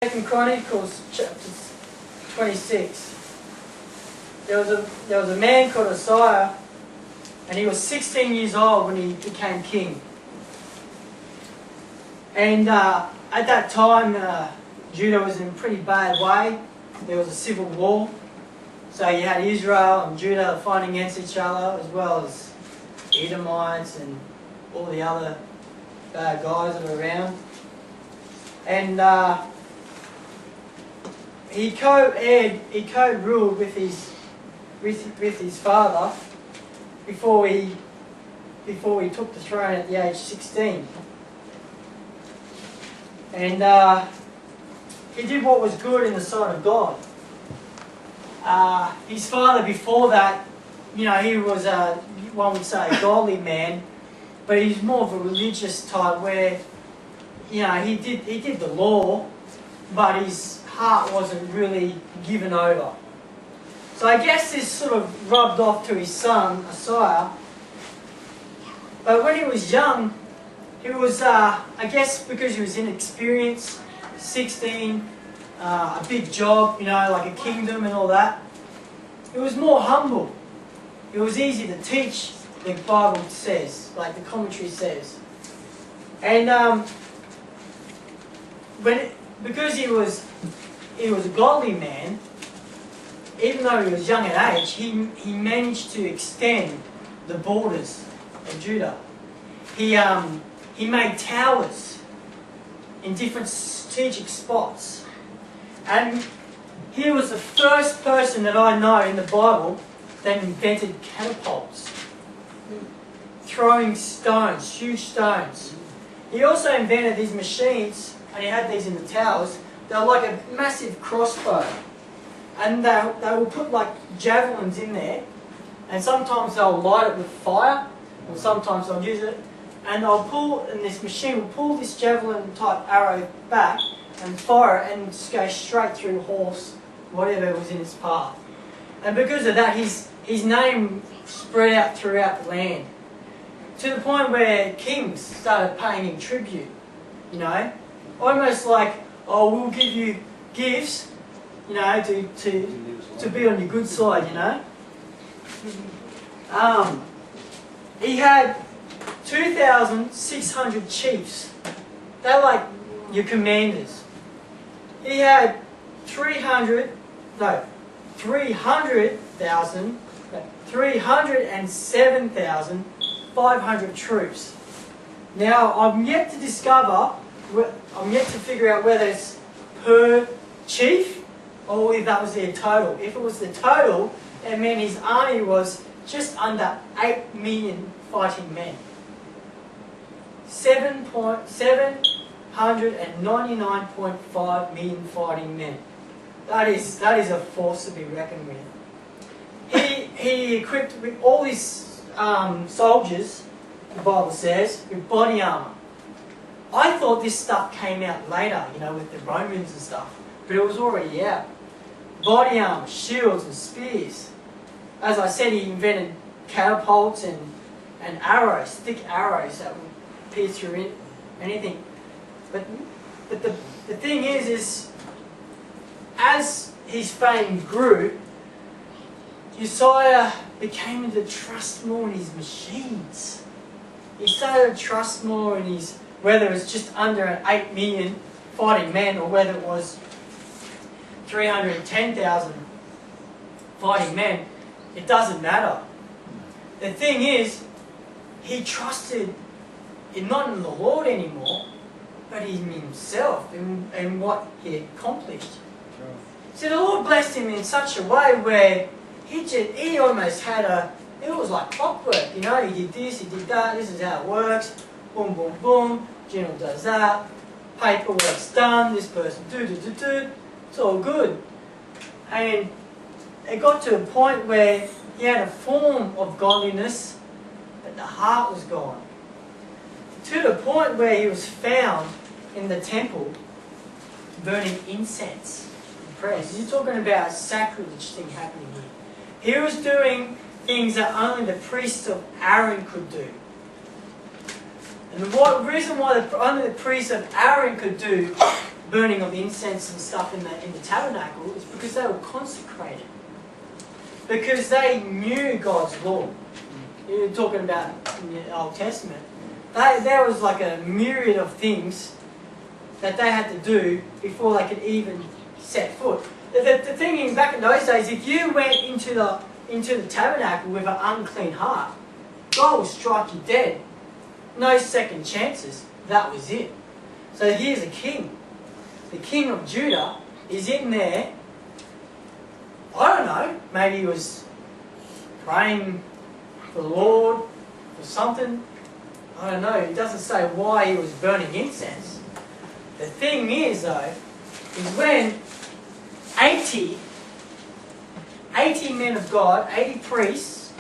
2 Chronicles chapter 26. There was a man called Uzziah, and he was 16 years old when he became king. And at that time, Judah was in a pretty bad way. There was a civil war. So you had Israel and Judah fighting against each other, as well as Edomites and all the other bad guys that were around. And he co-ruled with his father before he took the throne at the age 16. And he did what was good in the sight of God. His father before that, he was one would say a godly man, but he's more of a religious type where, he did the law, but his heart wasn't really given over. So I guess this sort of rubbed off to his son, Uzziah. But when he was young, he was, I guess because he was inexperienced, 16, a big job, like a kingdom and all that. He was more humble. It was easy to teach, the Bible says, like the commentary says. And because he was a godly man, even though he was young at age, he managed to extend the borders of Judah. He made towers in different strategic spots. And he was the first person that I know in the Bible that invented catapults. Throwing stones, huge stones. He also invented these machines, and he had these in the towers. They were like a massive crossbow. And they will put like javelins in there, and sometimes they'll light it with fire, or sometimes they'll use it, and this machine will pull this javelin type arrow back and fire it and just go straight through horse, whatever was in its path. And because of that, his name spread out throughout the land, to the point where kings started paying him tribute, almost like, oh, we'll give you gifts, to be on your good side, He had 2,600 chiefs. They're like your commanders. He had 307,500 troops. Now, I'm yet to figure out whether it's per chief or if that was their total. If it was the total, it meant his army was just under 8 million fighting men. 799.5 million fighting men. That is a force to be reckoned with. He equipped with all his soldiers, the Bible says, with body armour. I thought this stuff came out later, with the Romans and stuff, but it was already out. Body armour, shields and spears. As I said, he invented catapults and arrows, thick arrows that would pierce through anything. But the thing is as his fame grew, Uzziah became to trust more in his machines. He started to trust more in his, whether it's just under an 8 million fighting men or whether it was 310,000 fighting men, it doesn't matter. The thing is, he trusted not in the Lord anymore, but in himself, in what he had accomplished. So the Lord blessed him in such a way where he almost had it was like clockwork, he did this, he did that, this is how it works, boom, boom, boom, general does that, paperwork's done, this person, it's all good. And it got to a point where he had a form of godliness, but the heart was gone. To the point where he was found in the temple burning incense and prayers. You're talking about a sacrilege thing happening here. He was doing things that only the priests of Aaron could do. And the reason why only the priests of Aaron could do burning of incense and stuff in the tabernacle is because they were consecrated. Because they knew God's law. You're talking about in the Old Testament. There was like a myriad of things that they had to do before they could even set foot. The thing is, back in those days, if you went into the tabernacle with an unclean heart, God will strike you dead. No second chances. That was it. So here's a king. The king of Judah is in there. I don't know. Maybe he was praying for the Lord or something. I don't know. It doesn't say why he was burning incense. The thing is, though, is when 80 men of God, 80 priests,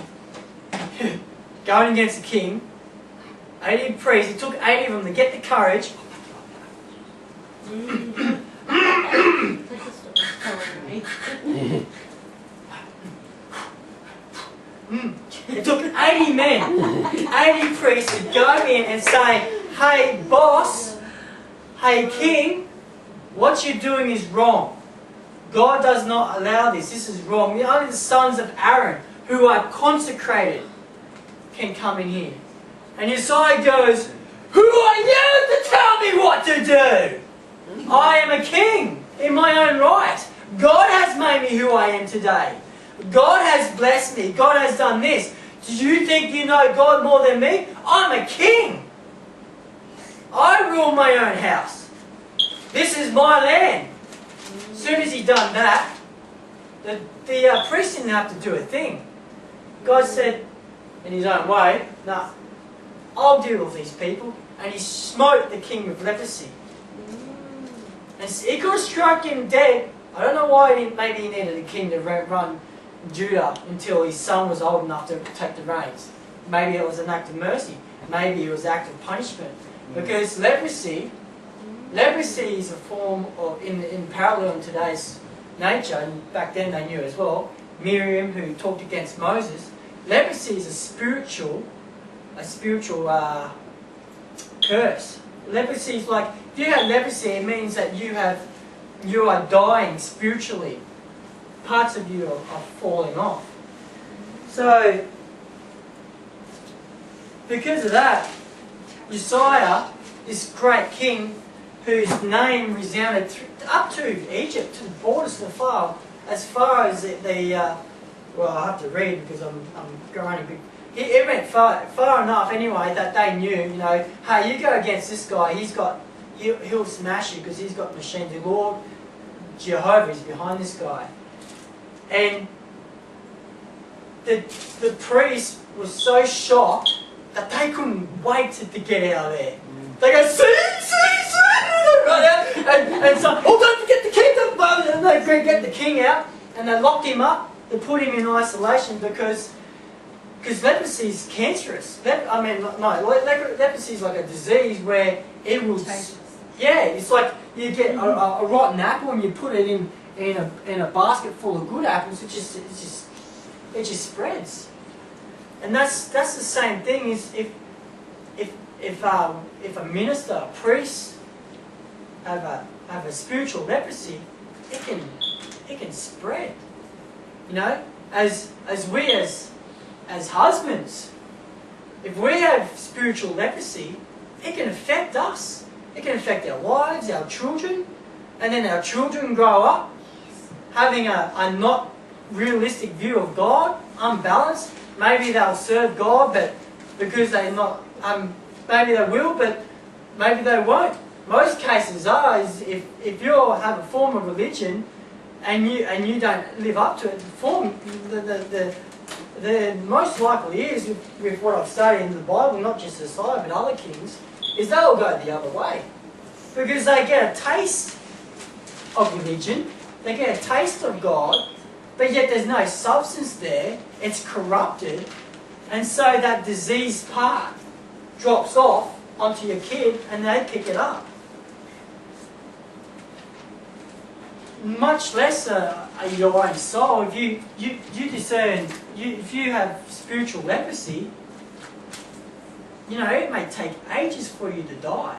going against the king, 80 priests, it took 80 of them to get the courage. It took 80 men, 80 priests to go in and say, hey boss, hey king, what you're doing is wrong. God does not allow this. This is wrong. Only the sons of Aaron, who are consecrated, can come in here. And Uzziah goes, who are you to tell me what to do? I am a king in my own right. God has made me who I am today. God has blessed me. God has done this. Do you think you know God more than me? I'm a king. I rule my own house. This is my land. As soon as he done that, the priest didn't have to do a thing. God said, in his own way, nah, I'll deal with these people. And he smote the king with leprosy. And he could have struck him dead. I don't know why maybe he needed a king to run Judah until his son was old enough to take the reins. Maybe it was an act of mercy. Maybe it was an act of punishment. Because leprosy is a form of, in parallel in today's nature, and back then they knew as well, Miriam, who talked against Moses, leprosy is a spiritual curse. Leprosy is like, if you have leprosy, it means that you are dying spiritually. Parts of you are falling off. So, because of that, Uzziah, this great king, whose name resounded up to Egypt, to the borders as far as well, I have to read because I'm growing a bit. It went far enough anyway that they knew, hey, you go against this guy, he'll smash you because he's got machine. The Lord Jehovah is behind this guy. And the priest was so shocked that they couldn't wait to get out of there. They go, see, right out, and so, oh, don't forget the king, and they get the king out, and they locked him up, they put him in isolation because leprosy is cancerous. Leprosy is like a disease where it will, yeah, it's like you get a rotten apple and you put it in a basket full of good apples, it just spreads. And that's the same thing. Is if a minister, a priest, have a spiritual leprosy, it can spread. As we as husbands, if we have spiritual leprosy, it can affect us. It can affect our wives, our children, and then our children grow up having a not realistic view of God, unbalanced. Maybe they'll serve God, but because they're not, maybe they will, but maybe they won't. Most cases is if you have a form of religion and you don't live up to it, the most likely is, with what I've studied in the Bible, not just Uzziah but other kings, is they'll go the other way. Because they get a taste of religion, they get a taste of God, but yet there's no substance there, it's corrupted, and so that diseased part drops off onto your kid and they pick it up. Much less your own soul. If you discern, if you have spiritual leprosy, it may take ages for you to die.